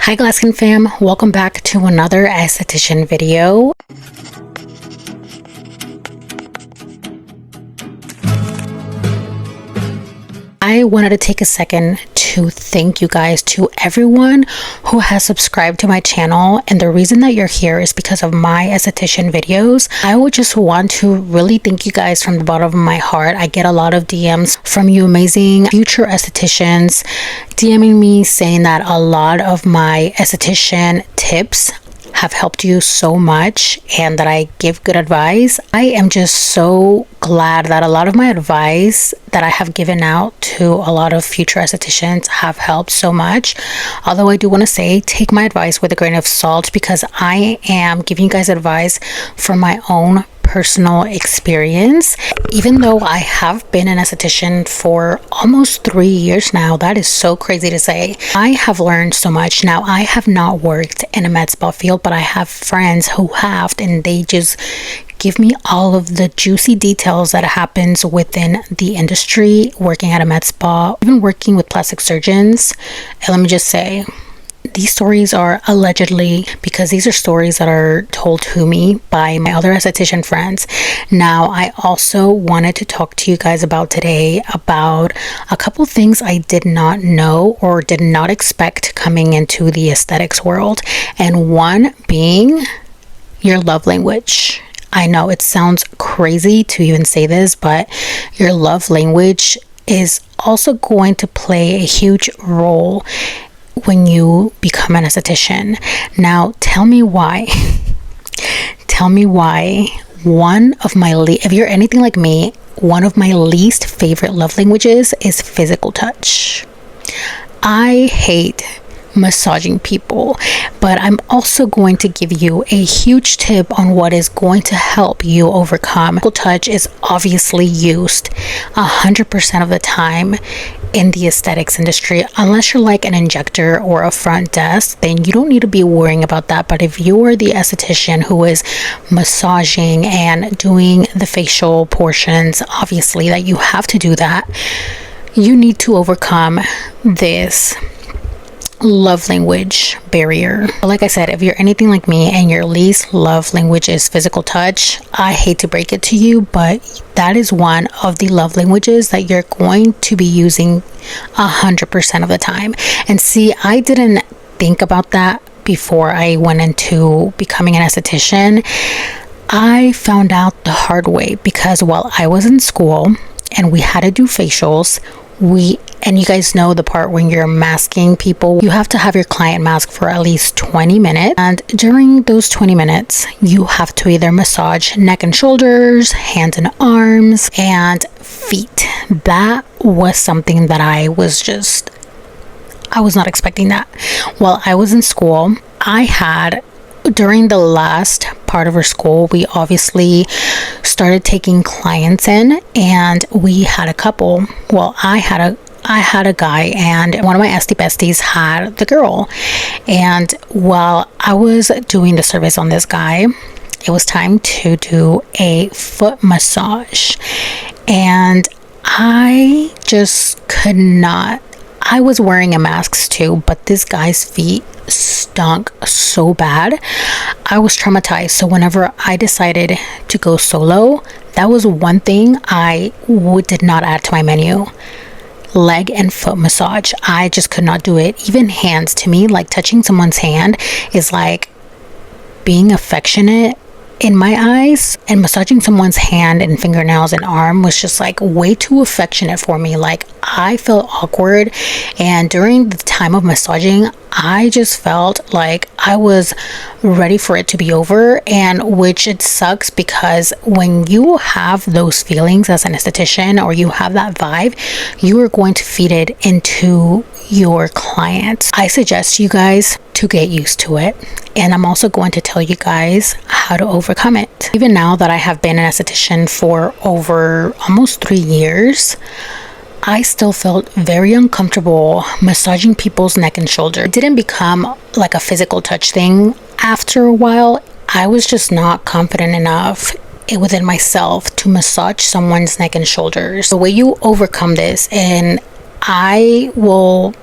Hi Glasskin fam, welcome back to another esthetician video. I wanted to take a second to thank you guys, to everyone who has subscribed to my channel, and the reason that you're here is because of my esthetician videos. I would just want to really thank you guys from the bottom of my heart. I get a lot of DMs from you amazing future estheticians DMing me saying that a lot of my esthetician tips have helped you so much and that I give good advice. I am just so glad that a lot of my advice that I have given out to a lot of future estheticians have helped so much. Although I do want to say, take my advice with a grain of salt, because I am giving you guys advice from my own personal experience. Even though I have been an esthetician for almost 3 years now, that is so crazy to say, I have learned so much. Now, I have not worked in a med spa field, but I have friends who have, and they just give me all of the juicy details that happens within the industry, working at a med spa, even working with plastic surgeons. And let me just say, these stories are allegedly, because these are stories that are told to me by my other esthetician friends. Now, I also wanted to talk to you guys about today about a couple things I did not know or did not expect coming into the aesthetics world. And one being your love language. I know it sounds crazy to even say this, but your love language is also going to play a huge role when you become an esthetician. Now, tell me why. Tell me why if you're anything like me, one of my least favorite love languages is physical touch. I hate massaging people, but I'm also going to give you a huge tip on what is going to help you overcome. Physical touch is obviously used 100% of the time in the aesthetics industry. Unless you're like an injector or a front desk, then you don't need to be worrying about that. But if you're the esthetician who is massaging and doing the facial portions, obviously that you have to do that, you need to overcome this love language barrier. Like I said, if you're anything like me and your least love language is physical touch, I hate to break it to you, but that is one of the love languages that you're going to be using 100% of the time. And see, I didn't think about that before I went into becoming an esthetician. I found out the hard way, because while I was in school and we had to do facials, and you guys know the part when you're masking people, you have to have your client mask for at least 20 minutes. And during those 20 minutes, you have to either massage neck and shoulders, hands and arms, and feet. That was something that I was not expecting that. While I was in school, during the last part of our school, we obviously started taking clients in, and we had a couple. Well, I had a guy, and one of my estie besties had the girl. And while I was doing the service on this guy, it was time to do a foot massage, and I just could not. I was wearing a mask too, but this guy's feet stunk so bad. I was traumatized. So whenever I decided to go solo, that was one thing I did not add to my menu. Leg and foot massage. I just could not do it. Even hands, to me, like touching someone's hand is like being affectionate in my eyes, and massaging someone's hand and fingernails and arm was just like way too affectionate for me. Like, I felt awkward, and during the time of massaging, I just felt like I was ready for it to be over, and which it sucks, because when you have those feelings as an esthetician, or you have that vibe, you are going to feed it into your clients. I suggest you guys to get used to it, and I'm also going to tell you guys how to overcome it. Even now that I have been an esthetician for over almost 3 years, I still felt very uncomfortable massaging people's neck and shoulder. It didn't become like a physical touch thing. After a while, I was just not confident enough within myself to massage someone's neck and shoulders. The way you overcome this, and I will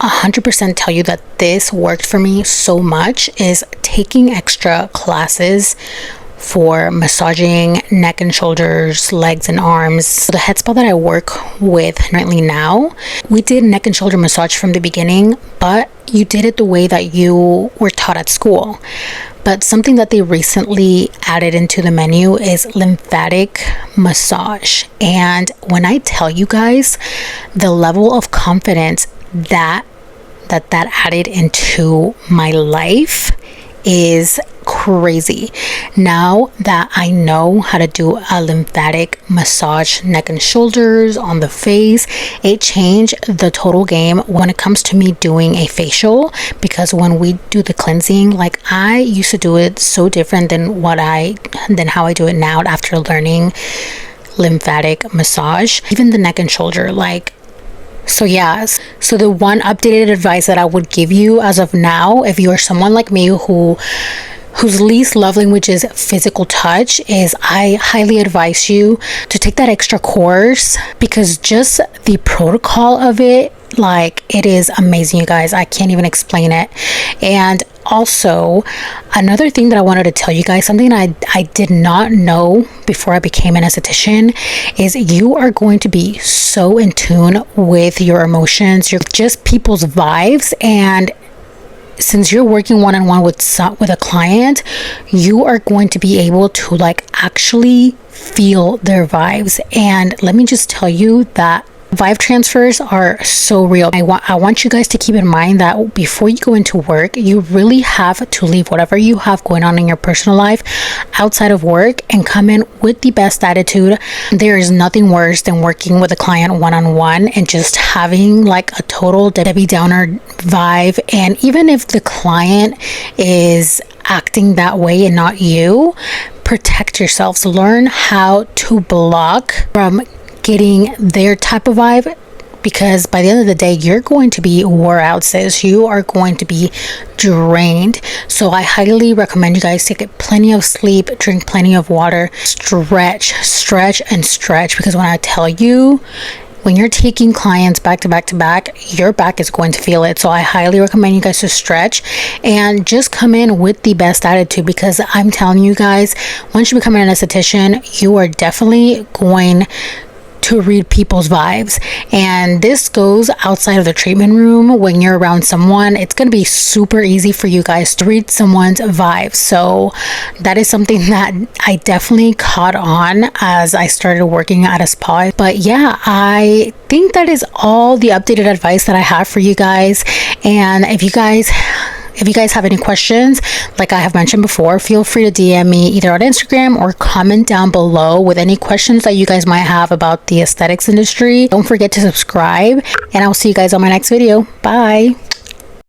100% tell you that this worked for me so much is taking extra classes for massaging neck and shoulders, legs and arms. So the head spa that I work with currently now, we did neck and shoulder massage from the beginning, but you did it the way that you were taught at school. But something that they recently added into the menu is lymphatic massage. And when I tell you guys the level of confidence that added into my life is crazy. Now that I know how to do a lymphatic massage neck and shoulders on the face, it changed the total game when it comes to me doing a facial, because when we do the cleansing, like I used to do it so different than how I do it now after learning lymphatic massage, even the neck and shoulder. So the one updated advice that I would give you as of now, if you're someone like me whose least love language is physical touch, is I highly advise you to take that extra course, because just the protocol of it, it is amazing, you guys. I can't even explain it. And also, another thing that I wanted to tell you guys, something I did not know before I became an esthetician, is you are going to be so in tune with your emotions, just people's vibes. And since you're working one-on-one with a client, you are going to be able to actually feel their vibes. And let me just tell you that vibe transfers are so real. I want you guys to keep in mind that before you go into work, you really have to leave whatever you have going on in your personal life outside of work and come in with the best attitude. There is nothing worse than working with a client one-on-one and just having a total Debbie Downer vibe. And even if the client is acting that way and not you, protect yourselves. Learn how to block from getting their type of vibe, because by the end of the day, you're going to be wore out, sis. You are going to be drained. So I highly recommend you guys to get plenty of sleep, drink plenty of water, stretch, because when I tell you, when you're taking clients back to back, your back is going to feel it. So I highly recommend you guys to stretch and just come in with the best attitude, because I'm telling you guys, once you become an esthetician, you are definitely going to read people's vibes. And this goes outside of the treatment room. When you're around someone, it's going to be super easy for you guys to read someone's vibes. So that is something that I definitely caught on as I started working at a spa. But yeah, I think that is all the updated advice that I have for you guys. And if you guys have any questions, like I have mentioned before, feel free to DM me either on Instagram or comment down below with any questions that you guys might have about the aesthetics industry. Don't forget to subscribe, and I'll see you guys on my next video. Bye.